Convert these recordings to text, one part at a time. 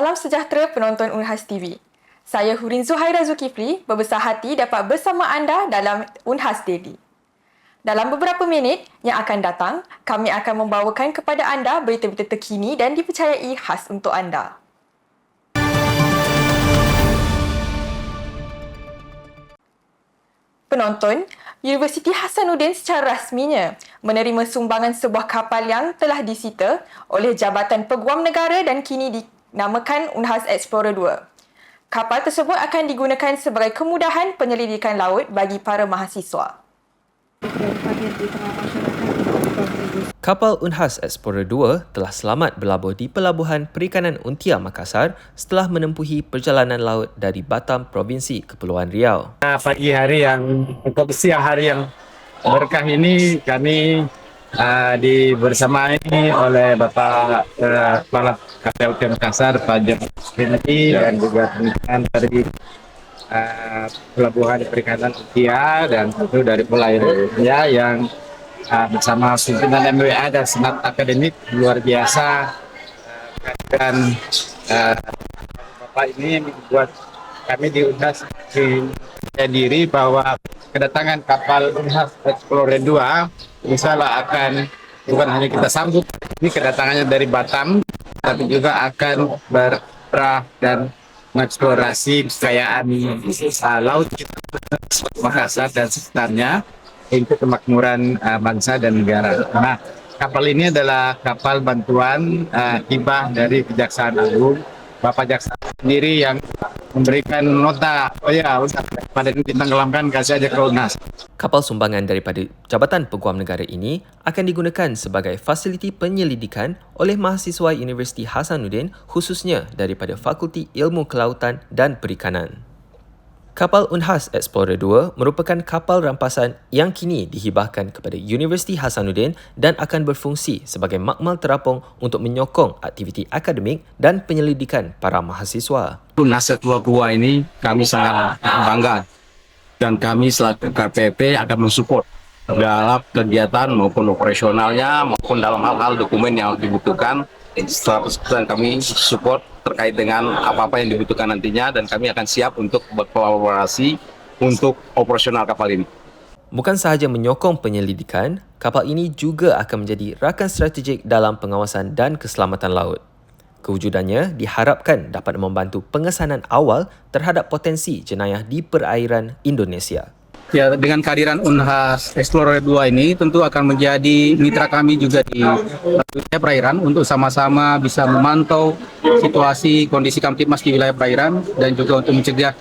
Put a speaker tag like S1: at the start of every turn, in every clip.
S1: Salam sejahtera penonton Unhas TV. Saya Hurin Zuhaira Zulkifli berbesar hati dapat bersama anda dalam Unhas Daily. Dalam beberapa minit yang akan datang, kami akan membawakan kepada anda berita-berita terkini dan dipercayai khas untuk anda. Penonton, Universiti Hasanuddin secara rasminya menerima sumbangan sebuah kapal yang telah disita oleh Jabatan Peguam Negara dan kini dinamakan Unhas Explorer 2. Kapal tersebut akan digunakan sebagai kemudahan penyelidikan laut bagi para mahasiswa.
S2: Kapal Unhas Explorer 2 telah selamat berlabuh di Pelabuhan Perikanan Untia, Makassar setelah menempuhi perjalanan laut dari Batam, Provinsi Kepulauan Riau.
S3: Pagi hari yang untuk siang hari yang berkah ini kami dibersamai oleh Bapak Kepala KPUT Makassar, Pak Jamal Kennedy, dan juga teman-teman dari Pelabuhan Perikanan Untia dan tentu dari Polairnya yang bersama pimpinan MWA dan Senat Akademik luar biasa. Dan Bapak ini membuat kami di Unhas diri bahwa kedatangan kapal Unhas Explorer 2 insyaallah akan bukan hanya kita sambut ini kedatangannya dari Batam, tapi juga akan berperah dan mengeksplorasi kekayaan laut kita Makassar dan sekitarnya untuk kemakmuran bangsa dan negara. Nah, kapal ini adalah kapal bantuan hibah dari Kejaksaan Agung. Bapak Jaksa sendiri yang memberikan nota, pada ini ditenggelamkan, kasih aja ke Unhas.
S2: Kapal sumbangan daripada Jabatan Peguam Negara ini akan digunakan sebagai fasiliti penyelidikan oleh mahasiswa Universiti Hasanuddin, khususnya daripada Fakulti Ilmu Kelautan dan Perikanan. Kapal Unhas Explorer 2 merupakan kapal rampasan yang kini dihibahkan kepada Universiti Hasanuddin dan akan berfungsi sebagai makmal terapung untuk menyokong aktiviti akademik dan penyelidikan para mahasiswa.
S4: Unhas Explorer 2 ini kami sangat bangga dan kami selaku KPP akan mensupport dalam kegiatan maupun operasionalnya maupun dalam hal-hal dokumen yang dibutuhkan. 100% kami support terkait dengan apa-apa yang dibutuhkan nantinya dan kami akan siap untuk berkolaborasi untuk operasional kapal ini.
S2: Bukan sahaja menyokong penyelidikan, kapal ini juga akan menjadi rakan strategik dalam pengawasan dan keselamatan laut. Kewujudannya diharapkan dapat membantu pengesanan awal terhadap potensi jenayah di perairan Indonesia.
S4: Ya, dengan kehadiran Unhas Explorer 2 ini tentu akan menjadi mitra kami juga di wilayah perairan untuk sama-sama bisa memantau situasi kondisi Kamtibmas di wilayah perairan dan juga untuk mencegah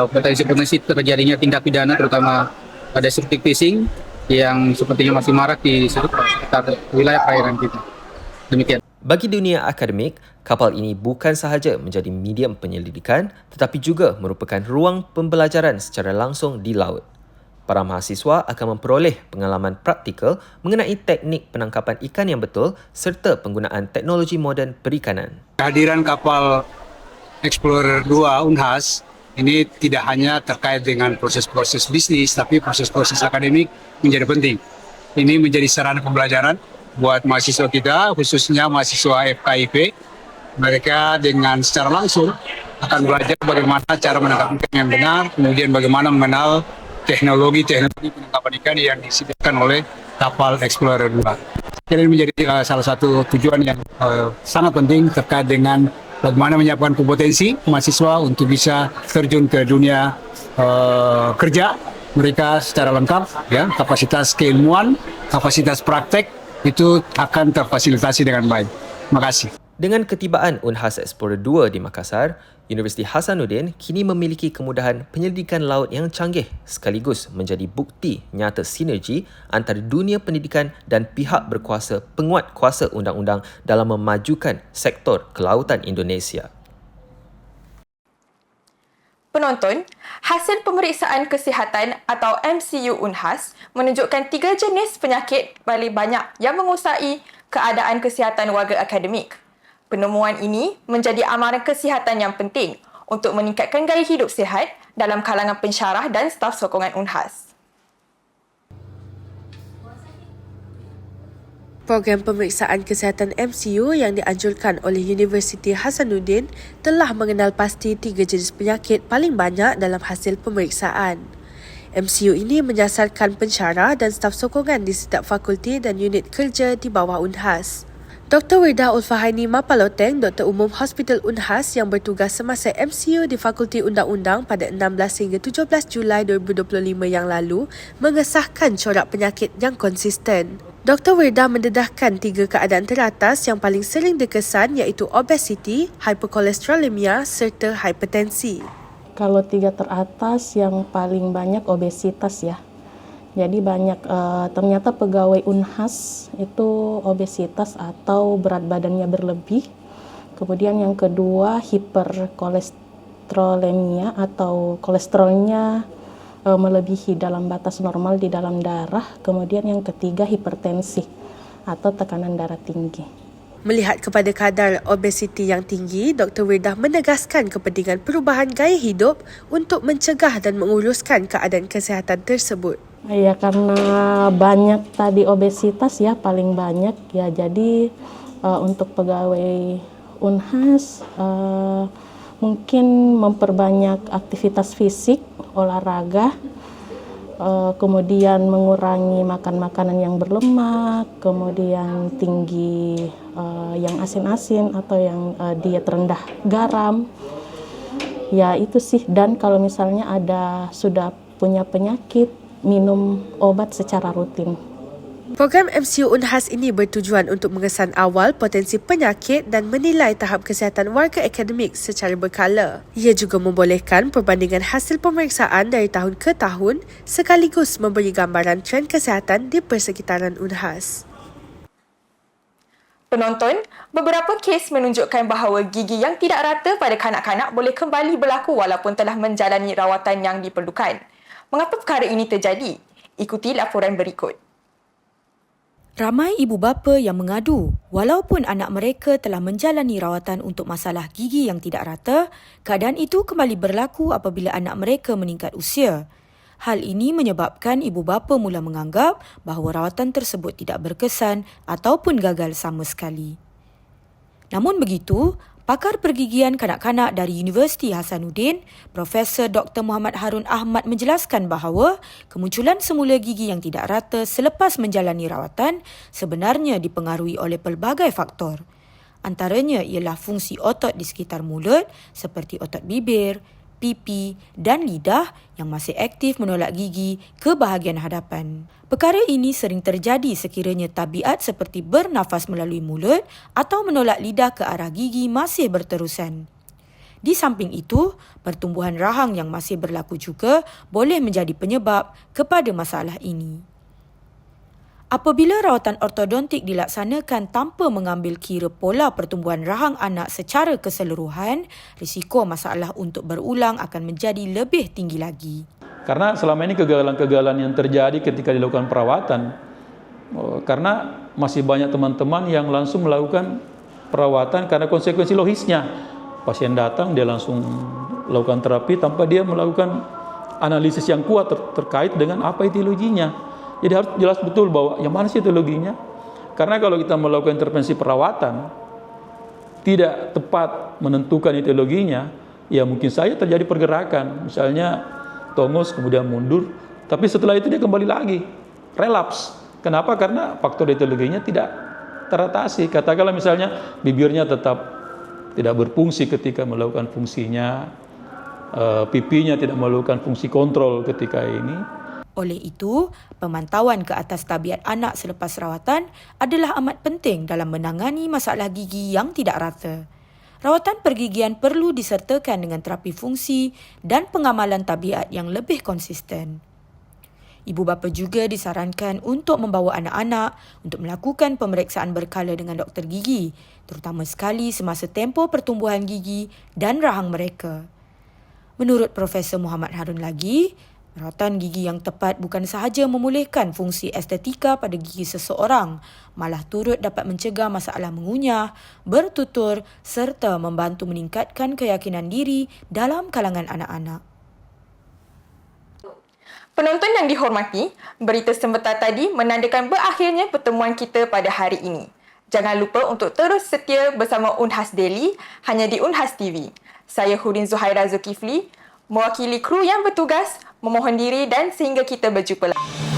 S4: potensi-potensi terjadinya tindak pidana terutama pada destructive fishing yang sepertinya masih marak di sekitar wilayah perairan kita. Demikian.
S2: Bagi dunia akademik, kapal ini bukan sahaja menjadi medium penyelidikan tetapi juga merupakan ruang pembelajaran secara langsung di laut. Para mahasiswa akan memperoleh pengalaman praktikal mengenai teknik penangkapan ikan yang betul serta penggunaan teknologi moden perikanan.
S5: Kehadiran kapal Explorer 2 Unhas ini tidak hanya terkait dengan proses-proses bisnis, tapi proses-proses akademik menjadi penting. Ini menjadi sarana pembelajaran buat mahasiswa kita, khususnya mahasiswa FKIP. Mereka dengan secara langsung akan belajar bagaimana cara menangkap ikan yang benar, kemudian bagaimana mengenal teknologi penangkapan ikan yang disediakan oleh kapal Explorer 2. Ini menjadi salah satu tujuan yang sangat penting terkait dengan bagaimana menyiapkan kompetensi mahasiswa untuk bisa terjun ke dunia kerja mereka secara lengkap, ya, kapasitas keilmuan, kapasitas praktek itu akan terfasilitasi dengan baik. Terima kasih.
S2: Dengan ketibaan Unhas Explorer 2 di Makassar, Universiti Hasanuddin kini memiliki kemudahan penyelidikan laut yang canggih sekaligus menjadi bukti nyata sinergi antara dunia pendidikan dan pihak berkuasa penguat kuasa undang-undang dalam memajukan sektor kelautan Indonesia.
S1: Penonton, hasil pemeriksaan kesihatan atau MCU Unhas menunjukkan 3 jenis penyakit paling banyak yang mengusai keadaan kesihatan warga akademik. Penemuan ini menjadi amaran kesihatan yang penting untuk meningkatkan gaya hidup sihat dalam kalangan pensyarah dan staf sokongan Unhas.
S6: Program pemeriksaan kesihatan MCU yang dianjurkan oleh Universiti Hasanuddin telah mengenal pasti 3 jenis penyakit paling banyak dalam hasil pemeriksaan. MCU ini menyasarkan pensyarah dan staf sokongan di setiap fakulti dan unit kerja di bawah Unhas. Dr. Wirdah Ulfahaini Mapaloteng, Doktor Umum Hospital Unhas yang bertugas semasa MCU di Fakulti Undang-Undang pada 16 hingga 17 Julai 2025 yang lalu, mengesahkan corak penyakit yang konsisten. Dr. Wirdah mendedahkan 3 keadaan teratas yang paling sering dikesan iaitu obesiti, hiperkolesterolemia serta hipertensi.
S7: Kalau 3 teratas yang paling banyak obesitas ya. Jadi banyak ternyata pegawai Unhas itu obesitas atau berat badannya berlebih. Kemudian yang kedua hiperkolesterolemia atau kolesterolnya melebihi dalam batas normal di dalam darah. Kemudian yang ketiga hipertensi atau tekanan darah tinggi.
S6: Melihat kepada kadar obesiti yang tinggi, Dr. Wirdah menegaskan kepentingan perubahan gaya hidup untuk mencegah dan menguruskan keadaan kesihatan tersebut.
S7: Ya, karena banyak tadi obesitas ya paling banyak ya. Jadi untuk pegawai Unhas mungkin memperbanyak aktivitas fisik, olahraga, kemudian mengurangi makan makanan yang berlemak, kemudian tinggi yang asin-asin atau yang diet rendah garam. Ya itu sih, dan kalau misalnya sudah punya penyakit, minum obat secara rutin.
S6: Program MCU Unhas ini bertujuan untuk mengesan awal potensi penyakit dan menilai tahap kesihatan warga akademik secara berkala. Ia juga membolehkan perbandingan hasil pemeriksaan dari tahun ke tahun sekaligus memberi gambaran trend kesihatan di persekitaran Unhas.
S1: Penonton, beberapa kes menunjukkan bahawa gigi yang tidak rata pada kanak-kanak boleh kembali berlaku walaupun telah menjalani rawatan yang diperlukan. Mengapa perkara ini terjadi? Ikuti laporan berikut.
S8: Ramai ibu bapa yang mengadu walaupun anak mereka telah menjalani rawatan untuk masalah gigi yang tidak rata, keadaan itu kembali berlaku apabila anak mereka meningkat usia. Hal ini menyebabkan ibu bapa mula menganggap bahawa rawatan tersebut tidak berkesan ataupun gagal sama sekali. Namun begitu, pakar pergigian kanak-kanak dari Universiti Hasanuddin, Profesor Dr. Muhammad Harun Ahmad menjelaskan bahawa kemunculan semula gigi yang tidak rata selepas menjalani rawatan sebenarnya dipengaruhi oleh pelbagai faktor. Antaranya ialah fungsi otot di sekitar mulut seperti otot bibir, pipi dan lidah yang masih aktif menolak gigi ke bahagian hadapan. Perkara ini sering terjadi sekiranya tabiat seperti bernafas melalui mulut atau menolak lidah ke arah gigi masih berterusan. Di samping itu, pertumbuhan rahang yang masih berlaku juga boleh menjadi penyebab kepada masalah ini. Apabila rawatan ortodontik dilaksanakan tanpa mengambil kira pola pertumbuhan rahang anak secara keseluruhan, risiko masalah untuk berulang akan menjadi lebih tinggi lagi.
S9: Karena selama ini kegagalan-kegagalan yang terjadi ketika dilakukan perawatan, karena masih banyak teman-teman yang langsung melakukan perawatan karena konsekuensi logisnya. Pasien datang, dia langsung lakukan terapi tanpa dia melakukan analisis yang kuat terkait dengan apa etiologinya. Jadi harus jelas betul bahwa yang mana sih etiologinya. Karena kalau kita melakukan intervensi perawatan, tidak tepat menentukan etiologinya, ya mungkin saja terjadi pergerakan. Misalnya tongos kemudian mundur, tapi setelah itu dia kembali lagi, relaps. Kenapa? Karena faktor etiologinya tidak teratasi. Katakanlah misalnya bibirnya tetap tidak berfungsi ketika melakukan fungsinya, pipinya tidak melakukan fungsi kontrol ketika ini.
S8: Oleh itu, pemantauan ke atas tabiat anak selepas rawatan adalah amat penting dalam menangani masalah gigi yang tidak rata. Rawatan pergigian perlu disertakan dengan terapi fungsi dan pengamalan tabiat yang lebih konsisten. Ibu bapa juga disarankan untuk membawa anak-anak untuk melakukan pemeriksaan berkala dengan doktor gigi, terutama sekali semasa tempoh pertumbuhan gigi dan rahang mereka. Menurut Profesor Muhammad Harun lagi, rawatan gigi yang tepat bukan sahaja memulihkan fungsi estetika pada gigi seseorang, malah turut dapat mencegah masalah mengunyah, bertutur serta membantu meningkatkan keyakinan diri dalam kalangan anak-anak.
S1: Penonton yang dihormati, berita sebentar tadi menandakan berakhirnya pertemuan kita pada hari ini. Jangan lupa untuk terus setia bersama Unhas Daily hanya di Unhas TV. Saya Hurin Zuhaira Zulkifli, mewakili kru yang bertugas, memohon diri dan sehingga kita berjumpa lagi.